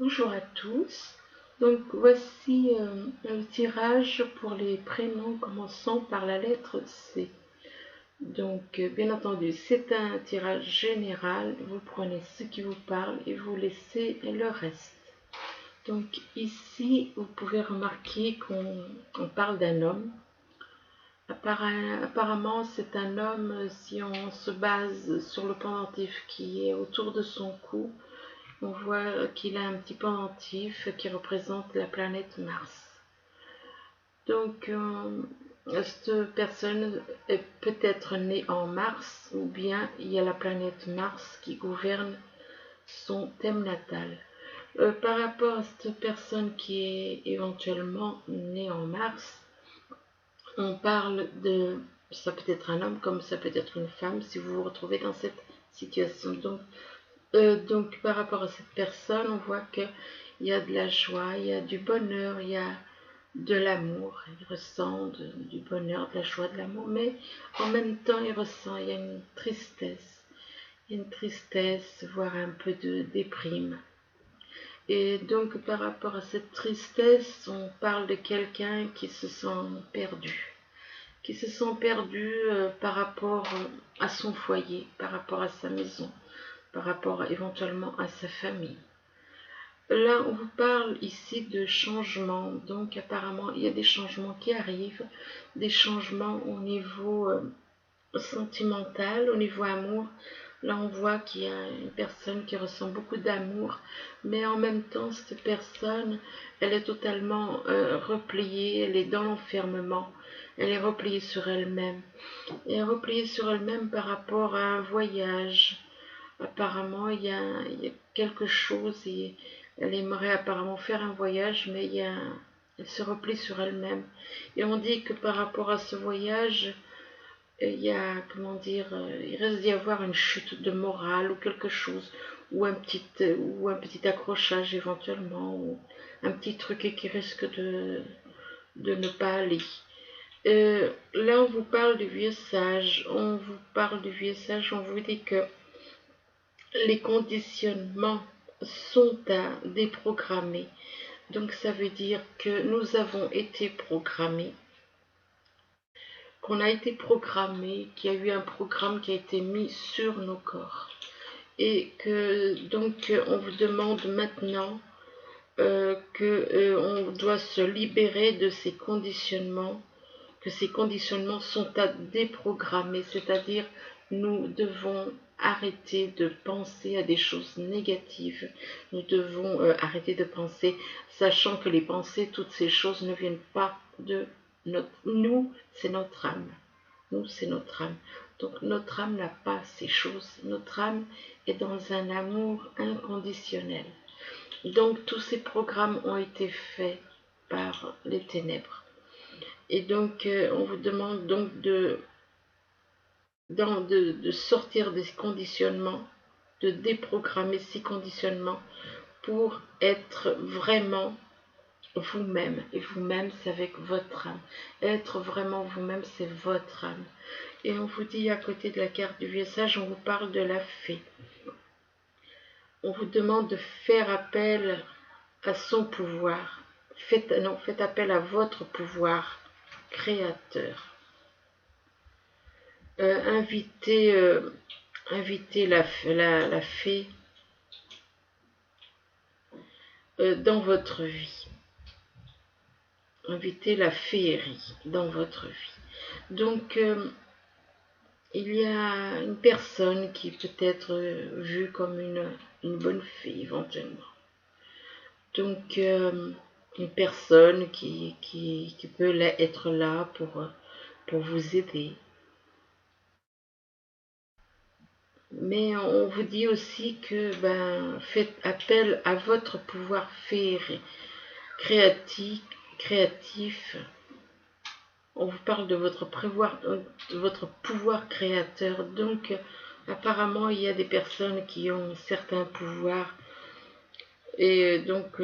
Bonjour à tous. Donc voici un tirage pour les prénoms commençant par la lettre C. Donc bien entendu, c'est un tirage général. Vous prenez ce qui vous parle et vous laissez le reste. Donc ici, vous pouvez remarquer qu'on parle d'un homme. Apparemment, c'est un homme, si on se base sur le pendentif qui est autour de son cou, on voit qu'il a un petit pendentif qui représente la planète Mars. Donc, cette personne est peut-être née en Mars, ou bien il y a la planète Mars qui gouverne son thème natal. Par rapport à cette personne qui est éventuellement née en Mars, on parle de, ça peut être un homme comme ça peut être une femme, si vous vous retrouvez dans cette situation. Donc par rapport à cette personne, on voit qu'il y a de la joie, il y a du bonheur, il y a de l'amour. Il ressent du bonheur, de la joie, de l'amour, mais en même temps, il y a une tristesse. Il y a une tristesse, voire un peu de déprime. Et donc par rapport à cette tristesse, on parle de quelqu'un qui se sent perdu. Qui se sent perdu par rapport à son foyer, par rapport à sa maison, par rapport éventuellement à sa famille. Là, on vous parle ici de changements. Donc, apparemment, il y a des changements qui arrivent, des changements au niveau sentimental, au niveau amour. Là, on voit qu'il y a une personne qui ressent beaucoup d'amour, mais en même temps, cette personne, elle est totalement repliée, elle est dans l'enfermement, elle est repliée sur elle-même. Elle est repliée sur elle-même par rapport à un voyage. Apparemment, il y a quelque chose et elle aimerait apparemment faire un voyage, mais elle se replie sur elle-même. Et on dit que par rapport à ce voyage, il y a, comment dire, il risque d'y avoir une chute de morale ou quelque chose, ou un petit accrochage éventuellement, ou un petit truc qui risque de ne pas aller. Là, on vous parle du vieux sage, on vous parle du vieux sage, on vous dit que les conditionnements sont à déprogrammer. Donc ça veut dire que nous avons été programmés, qu'on a été programmé, qu'il y a eu un programme qui a été mis sur nos corps. Et que donc on vous demande maintenant qu'on doit se libérer de ces conditionnements, que ces conditionnements sont à déprogrammer, c'est-à-dire nous devons arrêter de penser à des choses négatives, nous devons arrêter de penser, sachant que les pensées, toutes ces choses ne viennent pas de nous, c'est notre âme. Nous, c'est notre âme. Donc notre âme n'a pas ces choses. Notre âme est dans un amour inconditionnel. Donc tous ces programmes ont été faits par les ténèbres. Et donc on vous demande donc de sortir des conditionnements, de déprogrammer ces conditionnements pour être vraiment vous-même. Et vous-même, c'est avec votre âme. Être vraiment vous-même, c'est votre âme. Et on vous dit à côté de la carte du vieux sage, on vous parle de la fée. On vous demande de faire appel à son pouvoir. Faites appel à votre pouvoir créateur. Invitez la fée dans votre vie. Invitez la féerie dans votre vie. Donc, il y a une personne qui peut être vue comme une bonne fée éventuellement. Donc, une personne qui peut être là pour vous aider. Mais on vous dit aussi que faites appel à votre pouvoir féerique, créatif. On vous parle de votre pouvoir créateur. Donc, apparemment, il y a des personnes qui ont certains pouvoirs. Et donc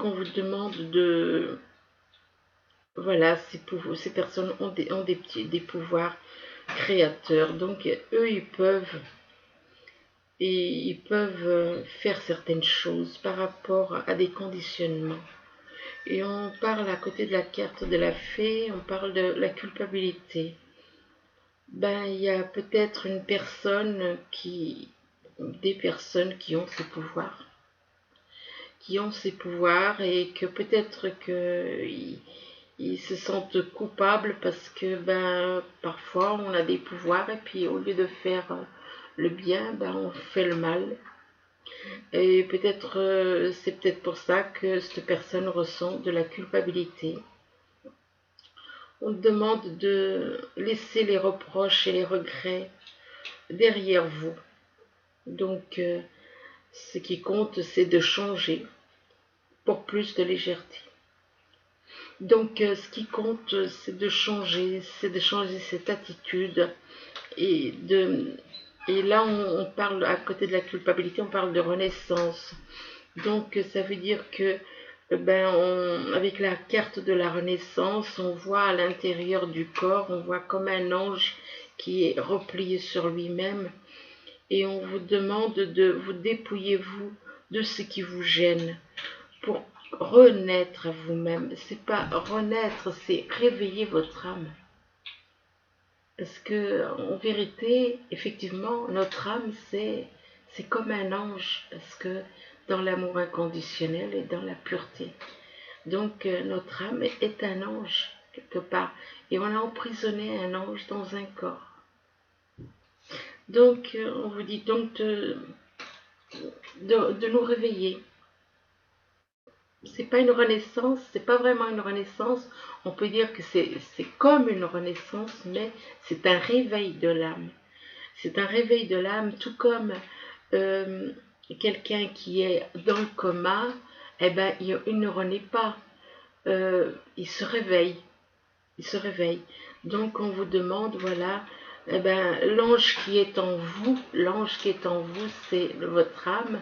on vous demande de... Voilà, ces personnes ont des pouvoirs créateurs. Donc, eux, ils peuvent et ils peuvent faire certaines choses par rapport à des conditionnements. Et on parle à côté de la carte de la fée, on parle de la culpabilité. Ben, il y a peut-être des personnes qui ont ces pouvoirs et que peut-être ils se sentent coupables parce que ben parfois on a des pouvoirs et puis au lieu de faire le bien, ben on fait le mal. Et peut-être c'est peut-être pour ça que cette personne ressent de la culpabilité. On demande de laisser les reproches et les regrets derrière vous. Donc ce qui compte, c'est de changer pour plus de légèreté. Donc ce qui compte, c'est de changer cette attitude et de et là on parle à côté de la culpabilité, on parle de renaissance. Donc ça veut dire que avec la carte de la renaissance, on voit à l'intérieur du corps, on voit comme un ange qui est replié sur lui-même et on vous demande de vous dépouiller vous de ce qui vous gêne pour renaître à vous-même. C'est pas renaître, c'est réveiller votre âme. Parce que en vérité, effectivement, notre âme c'est comme un ange parce que dans l'amour inconditionnel et dans la pureté. Donc notre âme est un ange quelque part et on a emprisonné un ange dans un corps. Donc on vous dit donc de nous réveiller. C'est pas une renaissance, c'est pas vraiment une renaissance. On peut dire que c'est comme une renaissance, mais c'est un réveil de l'âme. C'est un réveil de l'âme, tout comme euh, quelqu'un qui est dans le coma, eh ben il ne renaît pas, il se réveille, il se réveille. Donc on vous demande, voilà, eh ben l'ange qui est en vous, c'est votre âme.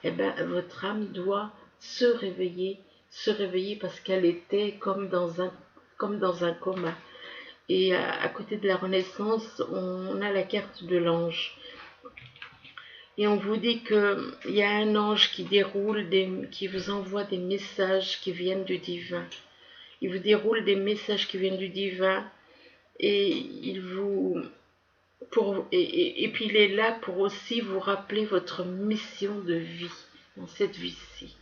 Eh ben votre âme doit se réveiller parce qu'elle était comme dans un coma. Et à côté de la Renaissance, on a la carte de l'ange. Et on vous dit qu'il y a un ange qui vous envoie des messages qui viennent du divin. Il vous déroule des messages qui viennent du divin et et puis il est là pour aussi vous rappeler votre mission de vie dans cette vie-ci.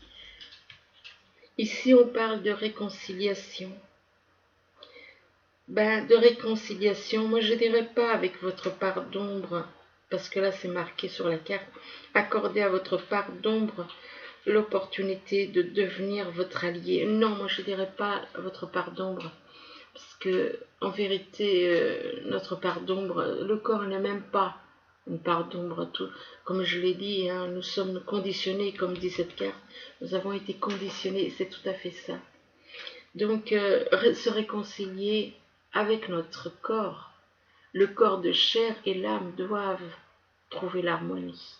Ici, on parle de réconciliation. De réconciliation, moi je dirais pas avec votre part d'ombre, parce que là c'est marqué sur la carte, accordez à votre part d'ombre l'opportunité de devenir votre allié. Non, moi je dirais pas votre part d'ombre, parce que en vérité, notre part d'ombre, le corps n'est même pas une part d'ombre. Tout, comme je l'ai dit, hein, nous sommes conditionnés, comme dit cette carte, nous avons été conditionnés, c'est tout à fait ça. Donc, se réconcilier avec notre corps, le corps de chair et l'âme doivent trouver l'harmonie.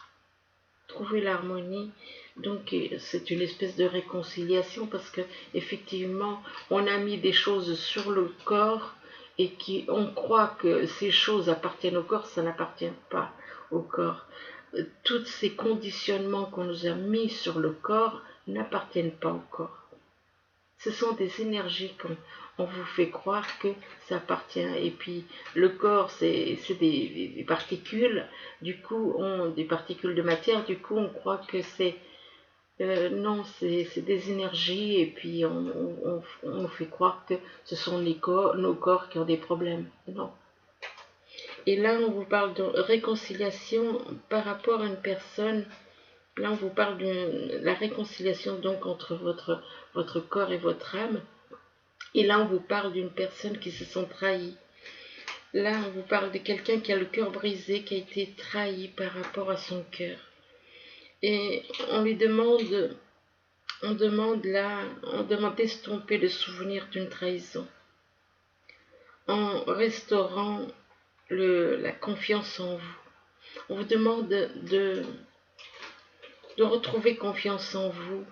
Trouver l'harmonie, donc c'est une espèce de réconciliation parce que effectivement on a mis des choses sur le corps et on croit que ces choses appartiennent au corps, ça n'appartient pas au corps. Tous ces conditionnements qu'on nous a mis sur le corps n'appartiennent pas au corps. Ce sont des énergies qu'on vous fait croire que ça appartient. Et puis le corps, c'est des particules, du coup, des particules de matière, du coup, on croit que c'est... non, c'est des énergies, et puis on nous fait croire que ce sont nos corps qui ont des problèmes. Non. Et là, on vous parle de réconciliation par rapport à une personne. Là, on vous parle de la réconciliation donc entre votre corps et votre âme. Et là, on vous parle d'une personne qui se sent trahie. Là, on vous parle de quelqu'un qui a le cœur brisé, qui a été trahi par rapport à son cœur. Et on demande d'estomper le souvenir d'une trahison en restaurant la confiance en vous. On vous demande de retrouver confiance en vous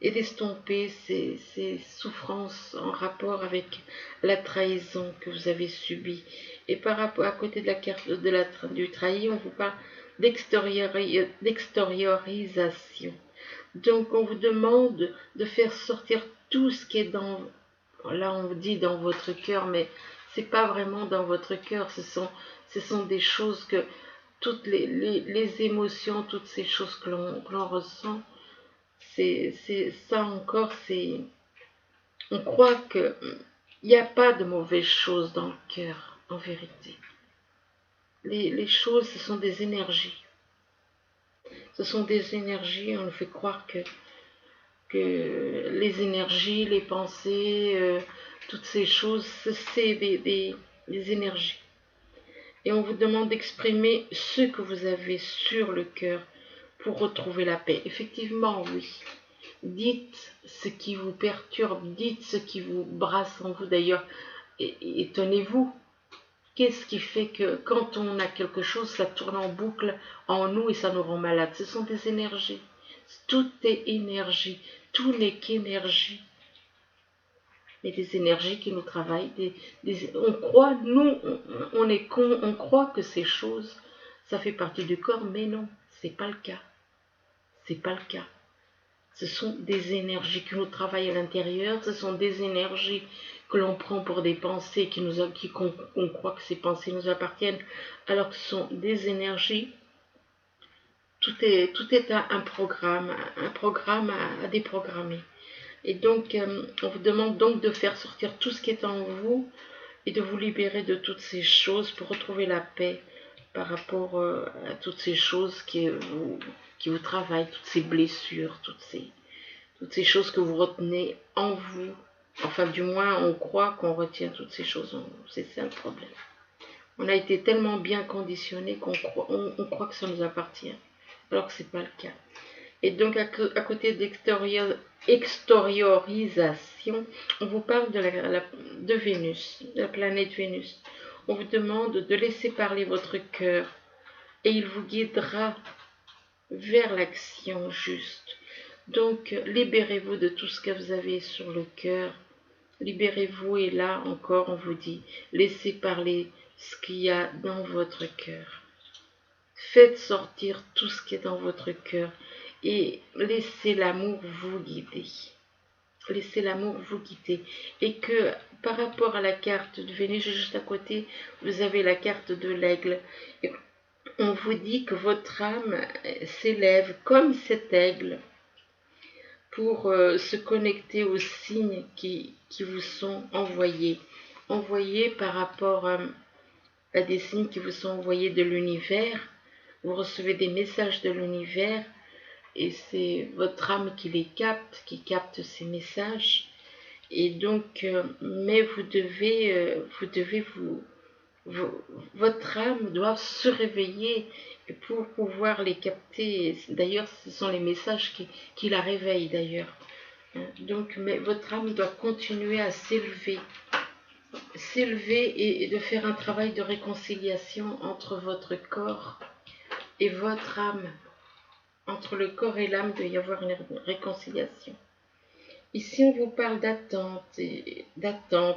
et d'estomper ces souffrances en rapport avec la trahison que vous avez subie. Et par rapport à côté de la carte du trahi, on vous parle d'extériorisation. Donc on vous demande de faire sortir tout ce qui est dans, là on vous dit dans votre cœur, mais c'est pas vraiment dans votre cœur, ce sont des choses que, toutes les émotions, toutes ces choses que l'on ressent, c'est ça encore, on croit que il n'y a pas de mauvaises choses dans le cœur, en vérité. Les choses, ce sont des énergies. Ce sont des énergies, on nous fait croire que les énergies, les pensées, toutes ces choses, c'est des énergies. Et on vous demande d'exprimer ce que vous avez sur le cœur pour retrouver la paix. Effectivement, oui. Dites ce qui vous perturbe, dites ce qui vous brasse en vous. D'ailleurs, étonnez-vous. Qu'est-ce qui fait que quand on a quelque chose, ça tourne en boucle en nous et ça nous rend malade? Ce sont des énergies. Tout est énergie. Tout n'est qu'énergie. Mais des énergies qui nous travaillent. On croit, nous, on est con, on croit que ces choses, ça fait partie du corps, mais non, c'est pas le cas. C'est pas le cas. Ce sont des énergies qui nous travaillent à l'intérieur, ce sont des énergies que l'on prend pour des pensées qu'on croit que ces pensées nous appartiennent, alors que ce sont des énergies. Tout est un programme à déprogrammer. Et donc, on vous demande donc de faire sortir tout ce qui est en vous et de vous libérer de toutes ces choses pour retrouver la paix par rapport à toutes ces choses qui vous travaillent, toutes ces blessures, toutes ces choses que vous retenez en vous. Enfin, du moins, on croit qu'on retient toutes ces choses en nous. C'est ça le problème. On a été tellement bien conditionnés qu'on croit que ça nous appartient, alors que ce n'est pas le cas. Et donc, à côté d'extériorisation, on vous parle de Vénus, de la planète Vénus. On vous demande de laisser parler votre cœur et il vous guidera vers l'action juste. Donc, libérez-vous de tout ce que vous avez sur le cœur. Libérez-vous et là encore, on vous dit, laissez parler ce qu'il y a dans votre cœur. Faites sortir tout ce qui est dans votre cœur et laissez l'amour vous guider. Laissez l'amour vous guider. Et que par rapport à la carte de Vénus, juste à côté, vous avez la carte de l'aigle. On vous dit que votre âme s'élève comme cet aigle pour se connecter aux signes qui vous sont envoyés. Envoyés par rapport à des signes qui vous sont envoyés de l'univers. Vous recevez des messages de l'univers et c'est votre âme qui capte ces messages. Et donc, mais votre âme doit se réveiller pour pouvoir les capter. D'ailleurs, ce sont les messages qui la réveillent d'ailleurs. Donc, mais votre âme doit continuer à s'élever et de faire un travail de réconciliation entre votre corps et votre âme. Entre le corps et l'âme, il doit y avoir une réconciliation. Ici, on vous parle d'attente.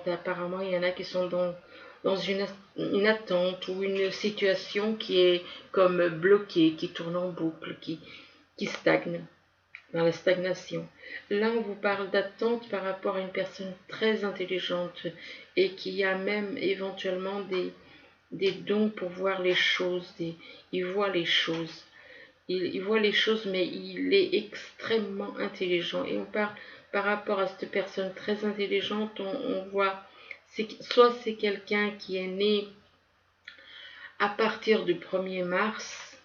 Apparemment, il y en a qui sont dans une attente ou une situation qui est comme bloquée, qui tourne en boucle, qui stagne, dans la stagnation. Là, on vous parle d'attente par rapport à une personne très intelligente et qui a même éventuellement des dons pour voir les choses. Il voit les choses. Il voit les choses, mais il est extrêmement intelligent. Et on parle par rapport à cette personne très intelligente, on voit, soit c'est quelqu'un qui est né à partir du 1er mars,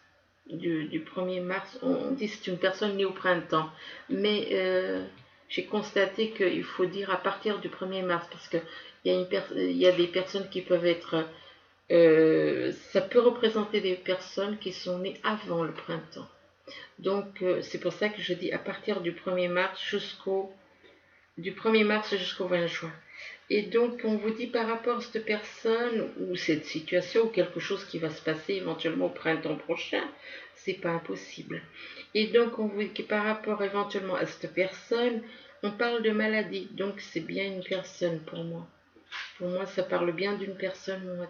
du 1er mars, on dit c'est une personne née au printemps, mais j'ai constaté qu'il faut dire à partir du 1er mars, parce qu'il y a des personnes qui peuvent être... ça peut représenter des personnes qui sont nées avant le printemps. Donc, c'est pour ça que je dis à partir du 1er mars jusqu'au 20 juin. Et donc, on vous dit par rapport à cette personne ou cette situation ou quelque chose qui va se passer éventuellement au printemps prochain, c'est pas impossible. Et donc, on vous dit que par rapport éventuellement à cette personne, on parle de maladie. Donc, c'est bien une personne pour moi. Pour moi, ça parle bien d'une personne.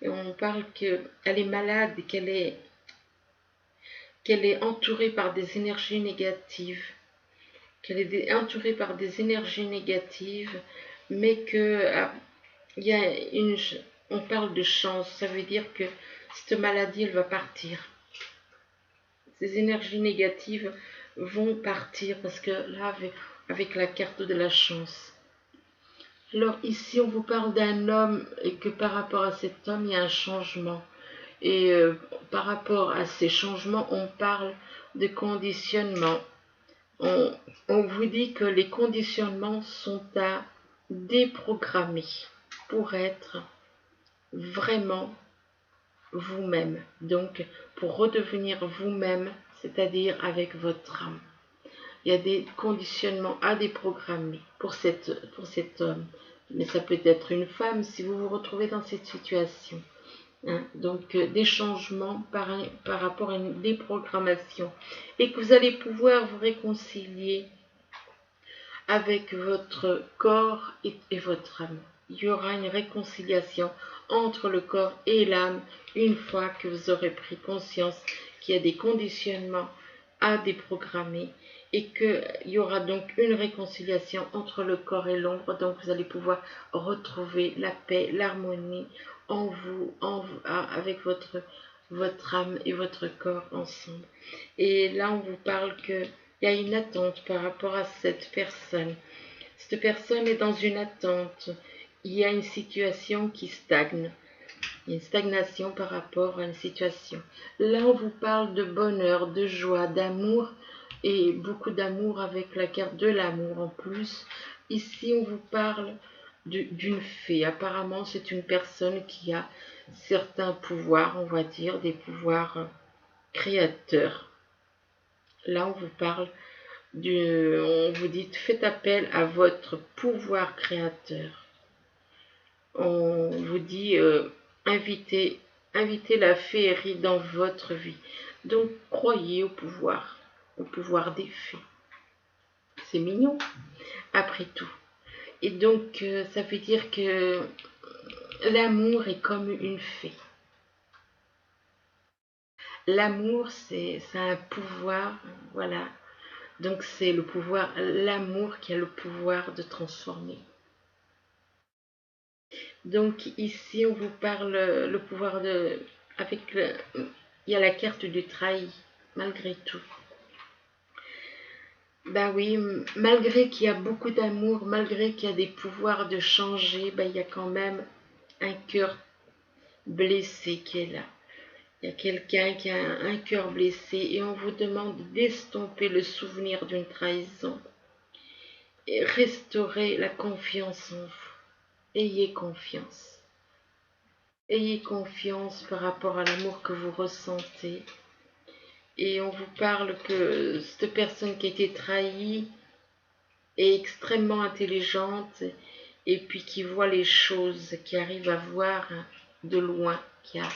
Et on parle qu'elle est malade et qu'elle est entourée par des énergies négatives. Qu'elle est entourée par des énergies négatives, mais que il y a on parle de chance, ça veut dire que cette maladie, elle va partir. Ces énergies négatives vont partir parce que là, avec la carte de la chance. Alors ici, on vous parle d'un homme et que par rapport à cet homme, il y a un changement. Et par rapport à ces changements, on parle de conditionnement. On vous dit que les conditionnements sont à déprogrammer pour être vraiment vous-même. Donc, pour redevenir vous-même, c'est-à-dire avec votre âme. Il y a des conditionnements à déprogrammer pour cet homme. Mais ça peut être une femme si vous vous retrouvez dans cette situation. Hein, donc des changements par rapport à une déprogrammation. Et que vous allez pouvoir vous réconcilier avec votre corps et votre âme. Il y aura une réconciliation entre le corps et l'âme une fois que vous aurez pris conscience qu'il y a des conditionnements à déprogrammer et qu'il y aura donc une réconciliation entre le corps et l'ombre. Donc vous allez pouvoir retrouver la paix, l'harmonie en vous, avec votre âme et votre corps ensemble. Et là, on vous parle que il y a une attente par rapport à cette personne. Cette personne est dans une attente. Il y a une situation qui stagne. Il y a une stagnation par rapport à une situation. Là, on vous parle de bonheur, de joie, d'amour et beaucoup d'amour avec la carte de l'amour en plus. Ici, on vous parle d'une fée. Apparemment, c'est une personne qui a certains pouvoirs, on va dire, des pouvoirs créateurs. Là, on vous parle on vous dit faites appel à votre pouvoir créateur. On vous dit invitez la féerie dans votre vie. Donc croyez au pouvoir des fées. C'est mignon, après tout. Et donc ça veut dire que l'amour est comme une fée. L'amour, c'est un pouvoir, voilà. Donc c'est le pouvoir, l'amour qui a le pouvoir de transformer. Donc ici on vous parle le pouvoir de, il y a la carte du trahi, malgré tout. Ben oui, malgré qu'il y a beaucoup d'amour, malgré qu'il y a des pouvoirs de changer, ben il y a quand même un cœur blessé qui est là. Il y a quelqu'un qui a un cœur blessé et on vous demande d'estomper le souvenir d'une trahison et restaurer la confiance en vous. Ayez confiance. Ayez confiance par rapport à l'amour que vous ressentez. Et on vous parle que cette personne qui a été trahie est extrêmement intelligente et puis qui voit les choses, qui arrive à voir de loin, qui a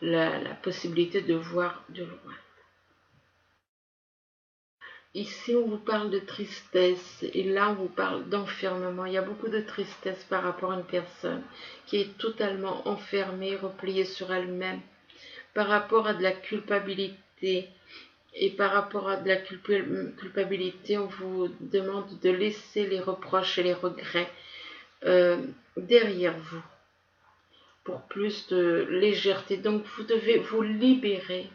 la possibilité de voir de loin. Ici, on vous parle de tristesse et là, on vous parle d'enfermement. Il y a beaucoup de tristesse par rapport à une personne qui est totalement enfermée, repliée sur elle-même, par rapport à de la culpabilité. Et par rapport à de la culpabilité, on vous demande de laisser les reproches et les regrets derrière vous pour plus de légèreté. Donc vous devez vous libérer.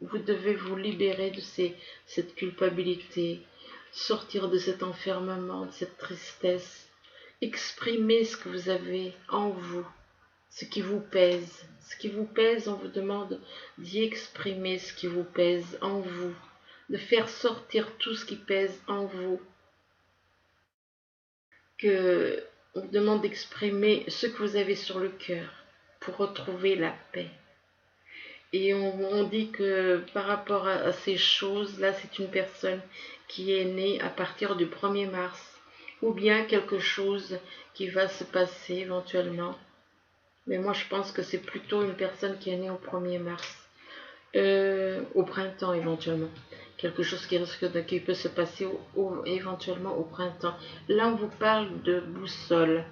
Vous devez vous libérer de cette culpabilité, sortir de cet enfermement, de cette tristesse, exprimer ce que vous avez en vous, ce qui vous pèse. Ce qui vous pèse, on vous demande d'y exprimer ce qui vous pèse en vous, de faire sortir tout ce qui pèse en vous. On vous demande d'exprimer ce que vous avez sur le cœur pour retrouver la paix. Et on dit que par rapport à ces choses-là, c'est une personne qui est née à partir du 1er mars. ou bien quelque chose qui va se passer éventuellement. Mais moi, je pense que c'est plutôt une personne qui est née au 1er mars. Au printemps éventuellement. Quelque chose qui peut se passer éventuellement au printemps. Là, on vous parle de boussole.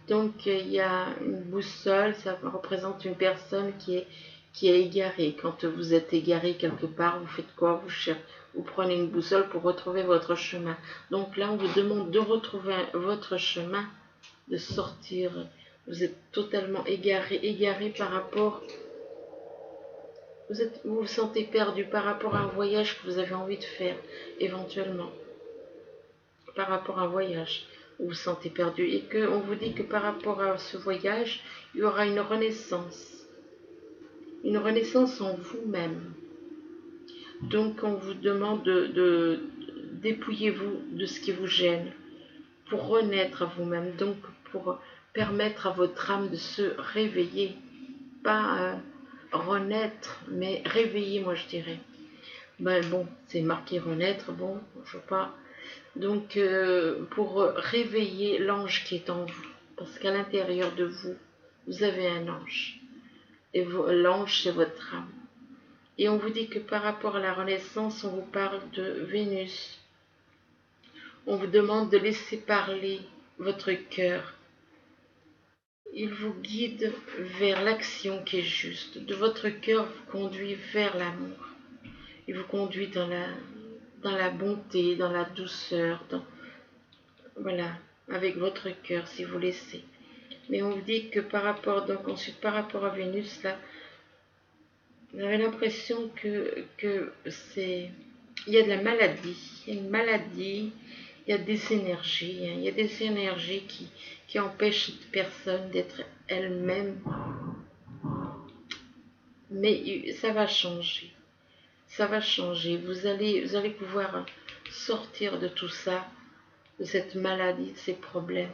Donc, il y a une boussole, ça représente une personne qui est égarée. Quand vous êtes égaré quelque part, vous faites quoi? Vous prenez une boussole pour retrouver votre chemin. Donc là, on vous demande de retrouver votre chemin, de sortir. Vous êtes totalement égaré par rapport. Vous vous sentez perdu par rapport à un voyage que vous avez envie de faire, éventuellement. Par rapport à un voyage, vous vous sentez perdu. Et qu'on vous dit que par rapport à ce voyage, il y aura une renaissance. Une renaissance en vous-même. Donc on vous demande dépouillez-vous de ce qui vous gêne pour renaître à vous-même. Donc pour permettre à votre âme de se réveiller. Pas renaître, mais réveiller, moi je dirais. Ben bon, c'est marqué renaître, bon, je sais pas. Donc, pour réveiller l'ange qui est en vous, parce qu'à l'intérieur de vous, vous avez un ange. Et l'ange, c'est votre âme. Et on vous dit que par rapport à la renaissance, on vous parle de Vénus. On vous demande de laisser parler votre cœur. Il vous guide vers l'action qui est juste. De votre cœur vous conduit vers l'amour. Il vous conduit dans la bonté, dans la douceur, voilà, avec votre cœur si vous laissez. Mais on vous dit que ensuite par rapport à Vénus, là, vous avez l'impression que il y a de la maladie, il y a une maladie, il y a des énergies, hein, il y a des énergies qui empêchent cette personne d'être elle-même. Mais ça va changer. Ça va changer. Vous allez pouvoir sortir de tout ça, de cette maladie, de ces problèmes.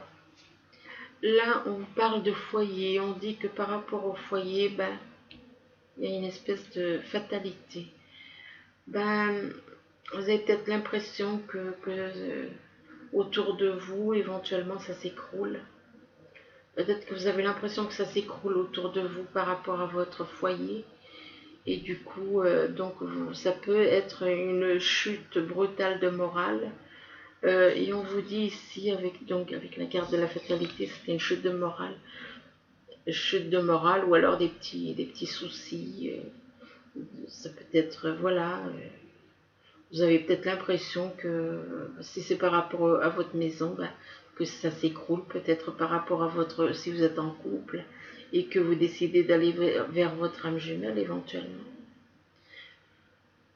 Là, on parle de foyer. On dit que par rapport au foyer, ben, il y a une espèce de fatalité. Ben, vous avez peut-être l'impression que autour de vous, éventuellement, ça s'écroule. Peut-être que vous avez l'impression que ça s'écroule autour de vous par rapport à votre foyer. Et du coup, donc, ça peut être une chute brutale de morale. Et on vous dit ici, avec la carte de la fatalité, c'était une chute de morale ou alors des petits soucis. Ça peut être, voilà, vous avez peut-être l'impression que si c'est par rapport à votre maison, ben, que ça s'écroule, peut-être par rapport à si vous êtes en couple et que vous décidez d'aller vers votre âme jumelle éventuellement.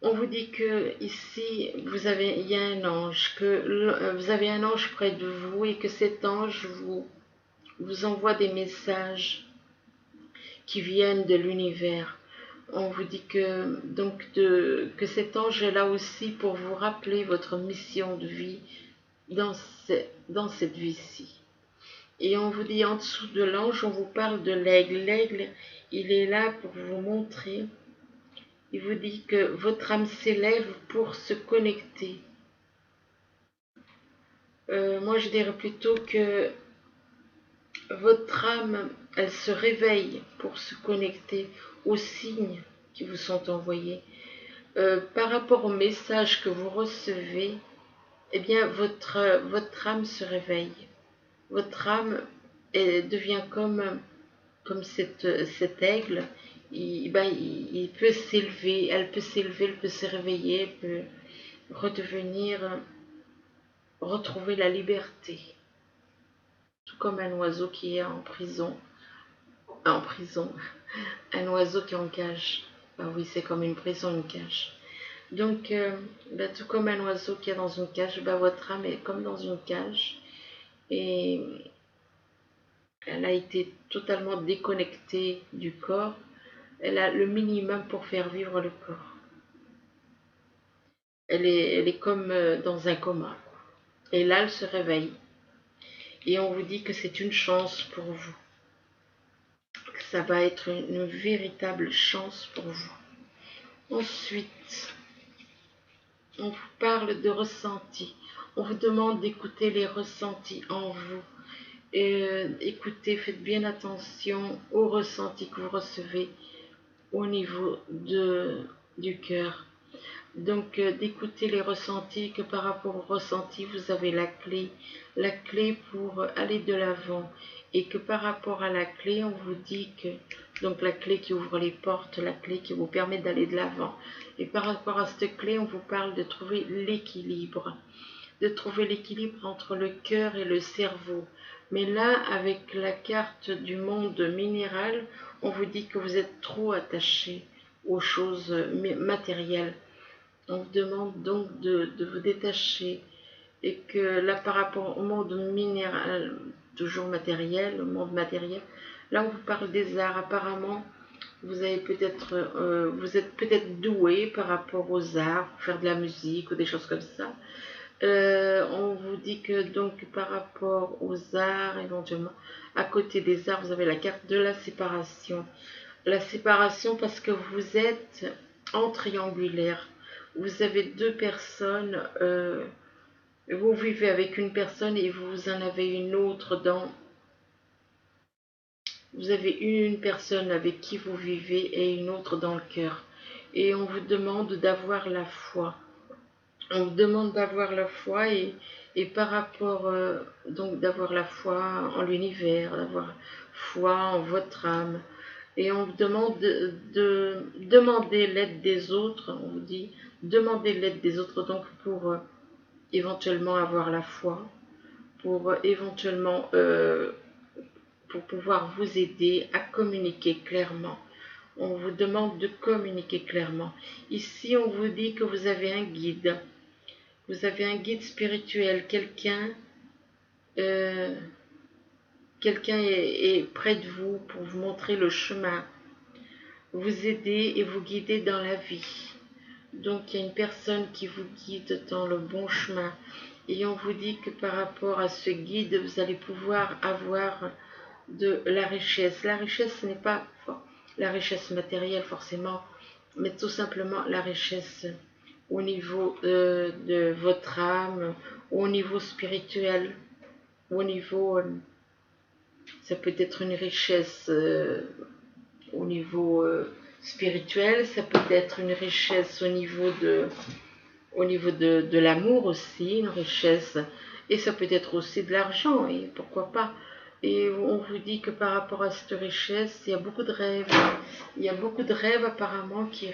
On vous dit que ici, il y a un ange, que vous avez un ange près de vous et que cet ange vous envoie des messages qui viennent de l'univers. On vous dit que cet ange est là aussi pour vous rappeler votre mission de vie dans cette vie-ci. Et on vous dit en dessous de l'ange, on vous parle de l'aigle. L'aigle, il est là pour vous montrer. Il vous dit que votre âme s'élève pour se connecter. Moi, je dirais plutôt que votre âme, elle se réveille pour se connecter aux signes qui vous sont envoyés. Par rapport aux messages que vous recevez, eh bien, votre âme se réveille. Votre âme devient comme cet aigle. Il peut s'élever, elle peut s'élever, elle peut se réveiller, elle peut retrouver la liberté. Tout comme un oiseau qui est en prison, un oiseau qui est en cage. Ben oui, c'est comme une prison, une cage. Donc, tout comme un oiseau qui est dans une cage, votre âme est comme dans une cage et elle a été totalement déconnectée du corps. Elle a le minimum pour faire vivre le corps. Elle est comme dans un coma. Et là, elle se réveille. Et on vous dit que c'est une chance pour vous. Que ça va être une véritable chance pour vous. Ensuite, On vous parle de ressenti. On vous demande d'écouter les ressentis en vous. Et écoutez, faites bien attention aux ressentis que vous recevez au niveau du cœur. Donc d'écouter les ressentis, que par rapport aux ressentis, vous avez la clé pour aller de l'avant. Et que par rapport à la clé, on vous dit que, donc la clé qui ouvre les portes, la clé qui vous permet d'aller de l'avant. Et par rapport à cette clé, on vous parle de trouver l'équilibre. De trouver l'équilibre entre le cœur et le cerveau. Mais là, avec la carte du monde minéral, on vous dit que vous êtes trop attaché aux choses matérielles. On vous demande donc de vous détacher et que là par rapport au monde minéral, toujours matériel, au monde matériel, là on vous parle des arts. Apparemment, vous êtes peut-être doué par rapport aux arts, pour faire de la musique ou des choses comme ça. On vous dit que donc par rapport aux arts, éventuellement, à côté des arts, vous avez la carte de la séparation. La séparation parce que vous êtes en triangulaire. Vous avez deux personnes, vous vivez avec une personne et vous en avez une autre dans... Vous avez une personne avec qui vous vivez et une autre dans le cœur. Et on vous demande d'avoir la foi. On vous demande d'avoir la foi et par rapport, donc d'avoir la foi en l'univers, d'avoir foi en votre âme. Et on vous demande de demander l'aide des autres, on vous dit, demander l'aide des autres donc pour éventuellement avoir la foi, pour éventuellement pour pouvoir vous aider à communiquer clairement. On vous demande de communiquer clairement. Ici, on vous dit que vous avez un guide. Vous avez un guide spirituel, euh, quelqu'un est près de vous pour vous montrer le chemin, vous aider et vous guider dans la vie. Donc il y a une personne qui vous guide dans le bon chemin. Et on vous dit que par rapport à ce guide, vous allez pouvoir avoir de la richesse. La richesse, ce n'est pas la richesse matérielle forcément, mais tout simplement la richesse au niveau de votre âme, au niveau spirituel, au niveau, ça peut être une richesse au niveau spirituel, ça peut être une richesse au niveau de l'amour aussi, une richesse, et ça peut être aussi de l'argent, et pourquoi pas. Et on vous dit que par rapport à cette richesse, il y a beaucoup de rêves. Il y a beaucoup de rêves apparemment qui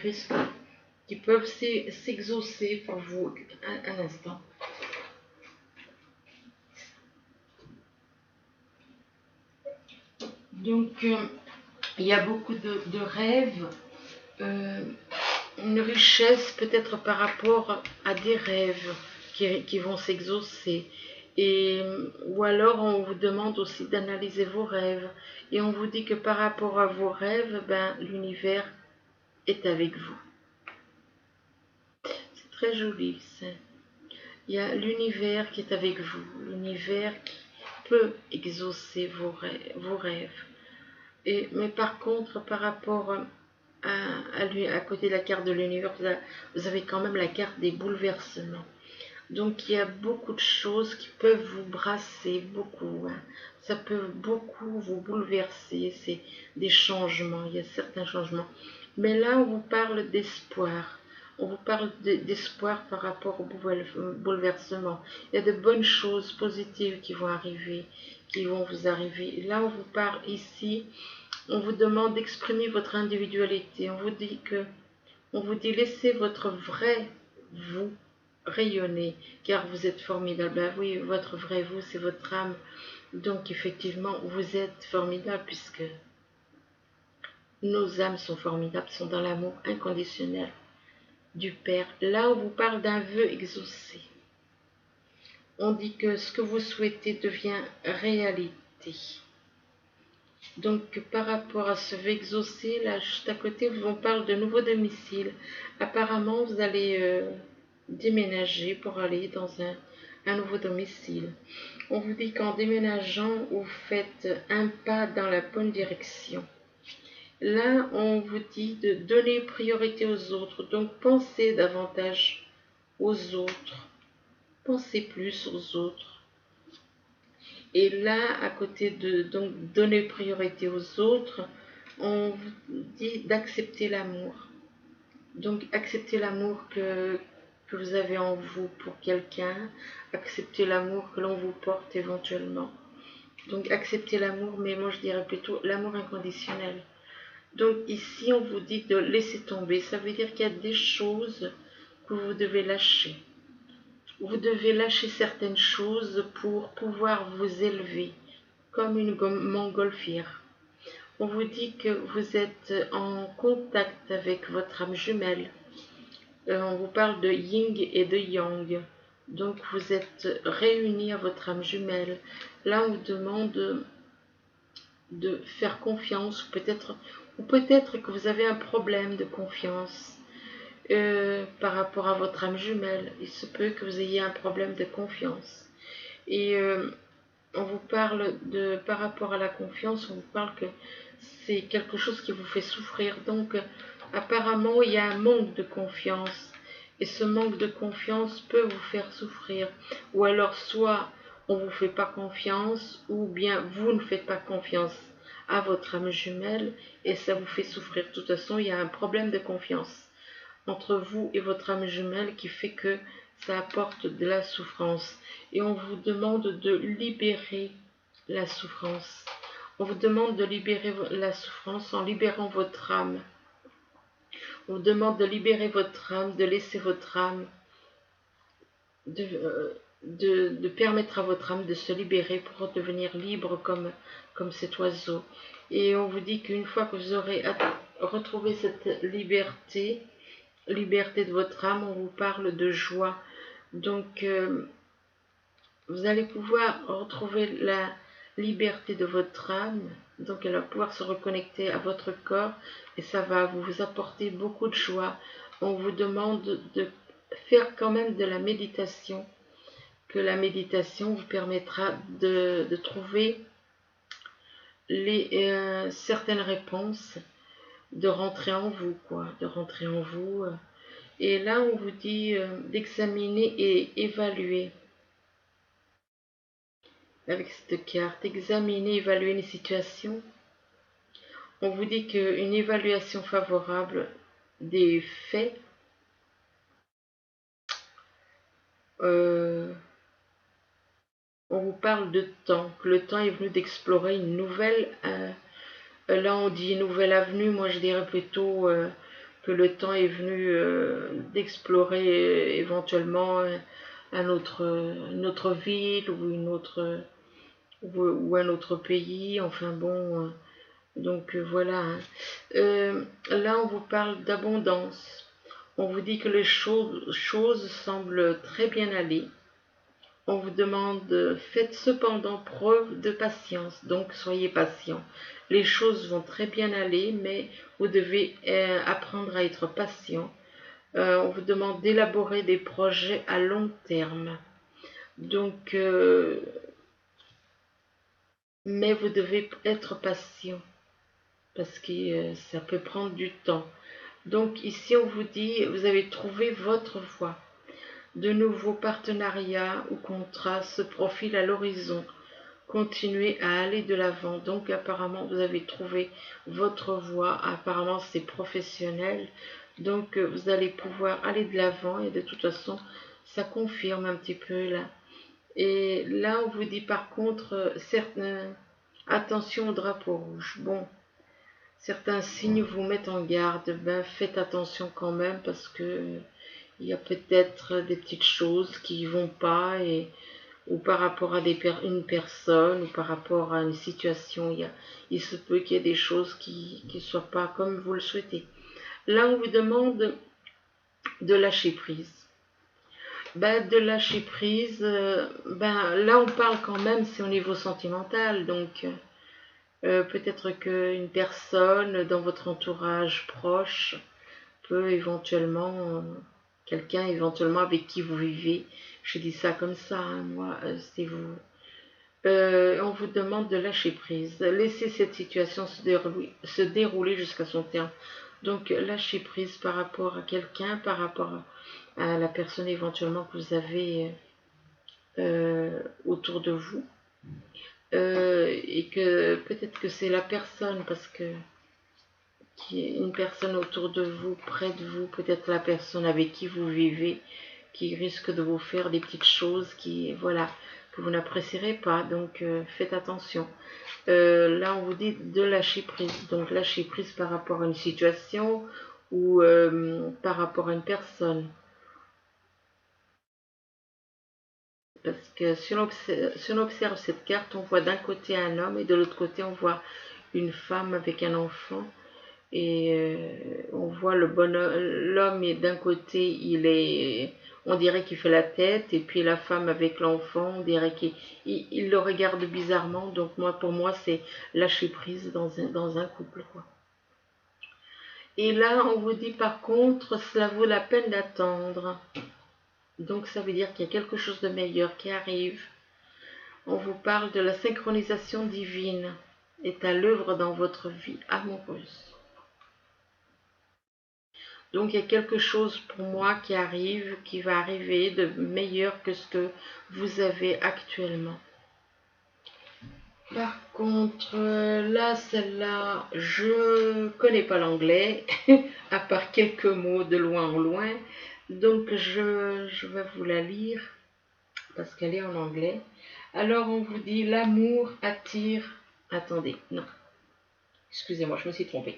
peuvent s'exaucer pour vous. Un instant. Donc, il y a beaucoup de rêves, une richesse peut-être par rapport à des rêves qui vont s'exaucer. Et, ou alors on vous demande aussi d'analyser vos rêves. Et on vous dit que par rapport à vos rêves, ben, l'univers est avec vous. C'est très joli ça. Il y a l'univers qui est avec vous, l'univers qui peut exaucer vos rêves. Mais par contre, par rapport à côté de la carte de l'univers, vous avez quand même la carte des bouleversements. Donc il y a beaucoup de choses qui peuvent vous brasser, beaucoup. Hein. Ça peut beaucoup vous bouleverser, c'est des changements, il y a certains changements. Mais là, on vous parle d'espoir. On vous parle d'espoir par rapport au bouleversement. Il y a de bonnes choses positives qui vont arriver, qui vont vous arriver. Là, on vous parle ici, on vous demande d'exprimer votre individualité. On vous dit laissez votre vrai vous rayonner, car vous êtes formidable. Ben oui, votre vrai vous, c'est votre âme. Donc effectivement, vous êtes formidable puisque nos âmes sont formidables, sont dans l'amour inconditionnel du Père. Là, on vous parle d'un vœu exaucé. On dit que ce que vous souhaitez devient réalité. Donc, par rapport à ce vœu exaucé, là, juste à côté, on parle de nouveau domicile. Apparemment, vous allez déménager pour aller dans un nouveau domicile. On vous dit qu'en déménageant, vous faites un pas dans la bonne direction. Là, on vous dit de donner priorité aux autres. Donc, pensez davantage aux autres. Pensez plus aux autres. Et là, à côté de donc donner priorité aux autres, on vous dit d'accepter l'amour. Donc acceptez l'amour que vous avez en vous pour quelqu'un, acceptez l'amour que l'on vous porte éventuellement. Donc acceptez l'amour, mais moi je dirais plutôt l'amour inconditionnel. Donc ici on vous dit de laisser tomber, ça veut dire qu'il y a des choses que vous devez lâcher. Vous devez lâcher certaines choses pour pouvoir vous élever, comme une montgolfière. On vous dit que vous êtes en contact avec votre âme jumelle. On vous parle de yin et de yang. Donc vous êtes réunis à votre âme jumelle. Là on vous demande de faire confiance, ou peut-être que vous avez un problème de confiance par rapport à votre âme jumelle. Il se peut que vous ayez un problème de confiance. Et on vous parle par rapport à la confiance, on vous parle que c'est quelque chose qui vous fait souffrir. Donc apparemment il y a un manque de confiance. Et ce manque de confiance peut vous faire souffrir. Ou alors soit on ne vous fait pas confiance, ou bien vous ne faites pas confiance à votre âme jumelle et ça vous fait souffrir. De toute façon, il y a un problème de confiance entre vous et votre âme jumelle qui fait que ça apporte de la souffrance. Et on vous demande de libérer la souffrance. On vous demande de libérer la souffrance en libérant votre âme. On vous demande de libérer votre âme, de laisser votre âme, de permettre à votre âme de se libérer pour devenir libre comme cet oiseau. Et on vous dit qu'une fois que vous aurez retrouvé cette liberté de votre âme, on vous parle de joie. Donc, vous allez pouvoir retrouver la liberté de votre âme. Donc, elle va pouvoir se reconnecter à votre corps et ça va vous apporter beaucoup de joie. On vous demande de faire quand même de la méditation, que la méditation vous permettra de trouver certaines réponses, de rentrer en vous, quoi, de rentrer en vous. Et là, on vous dit d'examiner et évaluer. Avec cette carte, examiner, évaluer les situations. On vous dit qu'une évaluation favorable des faits on vous parle de temps, que le temps est venu d'explorer une nouvelle là on dit une nouvelle avenue, moi je dirais plutôt que le temps est venu d'explorer éventuellement une autre ville ou ou un autre pays, enfin bon, donc voilà. Là on vous parle d'abondance, on vous dit que les choses semblent très bien aller. On vous demande, faites cependant preuve de patience, donc soyez patient. Les choses vont très bien aller, mais vous devez apprendre à être patient. On vous demande d'élaborer des projets à long terme. Donc, mais vous devez être patient, parce que ça peut prendre du temps. Donc ici, on vous dit, vous avez trouvé votre voie. De nouveaux partenariats ou contrats se profilent à l'horizon. Continuez à aller de l'avant. Donc apparemment vous avez trouvé votre voie, apparemment c'est professionnel, donc vous allez pouvoir aller de l'avant et de toute façon ça confirme un petit peu là. Et là on vous dit par contre attention au drapeau rouge. Bon, certains signes vous mettent en garde, ben faites attention quand même parce que il y a peut-être des petites choses qui vont pas ou par rapport à une personne, ou par rapport à une situation, il se peut qu'il y ait des choses qui ne soient pas comme vous le souhaitez. Là, on vous demande de lâcher prise. Ben, de lâcher prise, ben, là, on parle quand même, c'est au niveau sentimental, donc peut-être qu'une personne dans votre entourage proche peut éventuellement, quelqu'un éventuellement avec qui vous vivez, je dis ça comme ça, hein, moi, c'est vous. On vous demande de lâcher prise. Laissez cette situation se dérouler jusqu'à son terme. Donc lâchez prise par rapport à quelqu'un, par rapport à la personne éventuellement que vous avez autour de vous. Et que peut-être que c'est la personne, parce que qui est une personne autour de vous, près de vous, peut-être la personne avec qui vous vivez, qui risque de vous faire des petites choses qui, voilà, que vous n'apprécierez pas. Donc faites attention. Là, on vous dit de lâcher prise. Donc lâcher prise par rapport à une situation ou par rapport à une personne. Parce que si on observe cette carte, on voit d'un côté un homme et de l'autre côté, on voit une femme avec un enfant. Et on voit l'homme et d'un côté on dirait qu'il fait la tête, et puis la femme avec l'enfant, on dirait qu'il le regarde bizarrement. Donc pour moi c'est lâcher prise dans un couple, quoi. Et là on vous dit par contre cela vaut la peine d'attendre, donc ça veut dire qu'il y a quelque chose de meilleur qui arrive. On vous parle de la synchronisation divine est à l'œuvre dans votre vie amoureuse. Donc il y a quelque chose pour moi qui arrive, qui va arriver de meilleur que ce que vous avez actuellement. Par contre, là, celle-là, je connais pas l'anglais, à part quelques mots de loin en loin. Donc je vais vous la lire, parce qu'elle est en anglais. Alors on vous dit, l'amour attire... Attendez, non. Excusez-moi, je me suis trompée.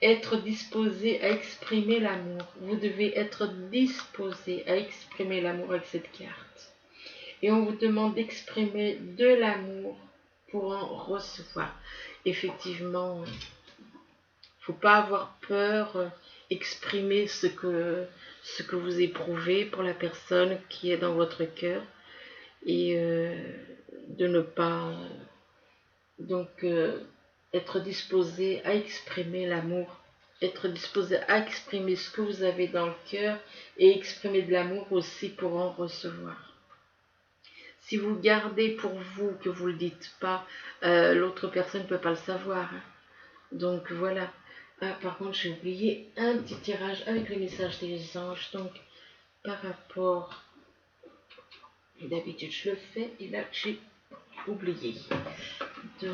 Être disposé à exprimer l'amour. Vous devez être disposé à exprimer l'amour avec cette carte. Et on vous demande d'exprimer de l'amour pour en recevoir. Effectivement, il ne faut pas avoir peur, exprimer ce que vous éprouvez pour la personne qui est dans votre cœur et de ne pas être disposé à exprimer l'amour, être disposé à exprimer ce que vous avez dans le cœur et exprimer de l'amour aussi pour en recevoir. Si vous gardez pour vous, que vous ne le dites pas, l'autre personne ne peut pas le savoir. Donc voilà. Ah, par contre, j'ai oublié un petit tirage avec les messages des anges. Donc, par rapport... D'habitude, je le fais et là, j'ai oublié. Donc...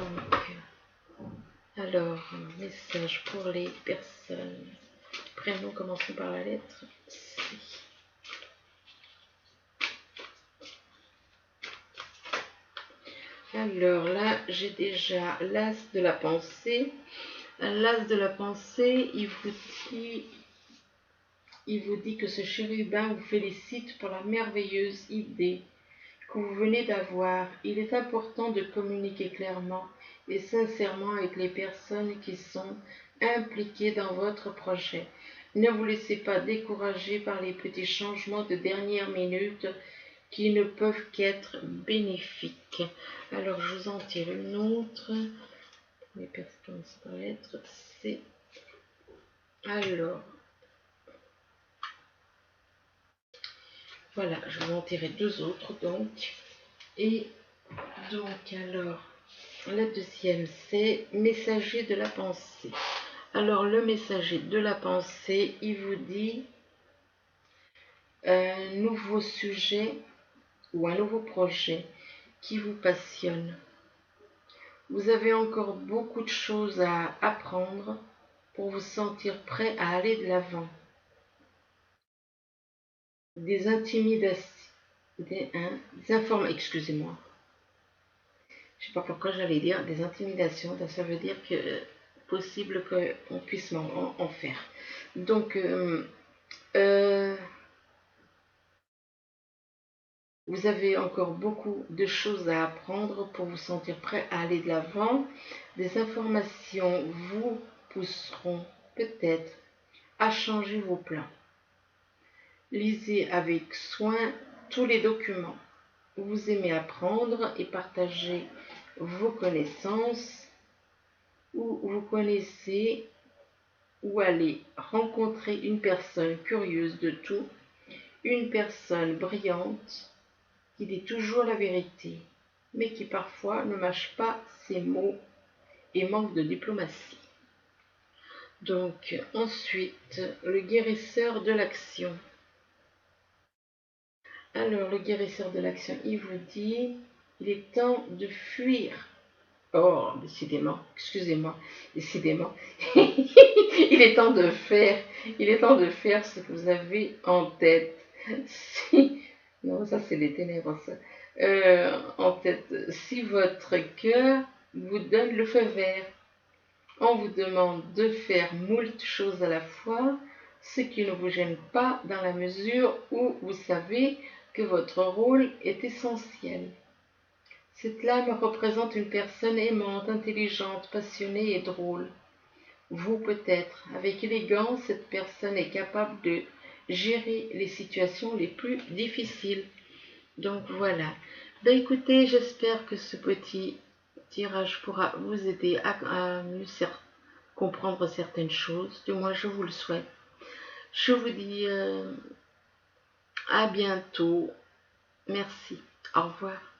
Alors, message pour les personnes. Prénom commençons par la lettre C. Alors là, j'ai déjà l'as de la pensée. L'as de la pensée, il vous dit que ce chérubin vous félicite pour la merveilleuse idée que vous venez d'avoir. Il est important de communiquer clairement et sincèrement avec les personnes qui sont impliquées dans votre projet. Ne vous laissez pas décourager par les petits changements de dernière minute qui ne peuvent qu'être bénéfiques. Alors, je vous en tire une autre. Les personnes par lettre C. Alors, voilà, je vais en tirer deux autres donc. Et donc, alors, la deuxième, c'est messager de la pensée. Alors, le messager de la pensée, il vous dit un nouveau sujet ou un nouveau projet qui vous passionne. Vous avez encore beaucoup de choses à apprendre pour vous sentir prêt à aller de l'avant. Des intimidations, des informations, excusez-moi. Je ne sais pas pourquoi j'allais dire des intimidations, ça veut dire que possible qu'on puisse en faire. Donc, vous avez encore beaucoup de choses à apprendre pour vous sentir prêt à aller de l'avant. Des informations vous pousseront peut-être à changer vos plans. Lisez avec soin tous les documents. Vous aimez apprendre et partager vos connaissances, ou vous connaissez ou allez rencontrer une personne curieuse de tout, une personne brillante qui dit toujours la vérité, mais qui parfois ne mâche pas ses mots et manque de diplomatie. Donc, ensuite, le guérisseur de l'action. Alors, le guérisseur de l'action, il vous dit, il est temps de fuir. Oh, décidément, excusez-moi, décidément, il est temps de faire, ce que vous avez en tête. Si, non, ça c'est les ténèbres, ça. En tête, si votre cœur vous donne le feu vert, on vous demande de faire moult choses à la fois, ce qui ne vous gêne pas dans la mesure où vous savez que votre rôle est essentiel. Cette lame représente une personne aimante, intelligente, passionnée et drôle. Vous peut-être, avec élégance, cette personne est capable de gérer les situations les plus difficiles. Donc voilà. Ben écoutez, j'espère que ce petit tirage pourra vous aider à mieux comprendre certaines choses. Du moins, je vous le souhaite. Je vous dis à bientôt. Merci. Au revoir.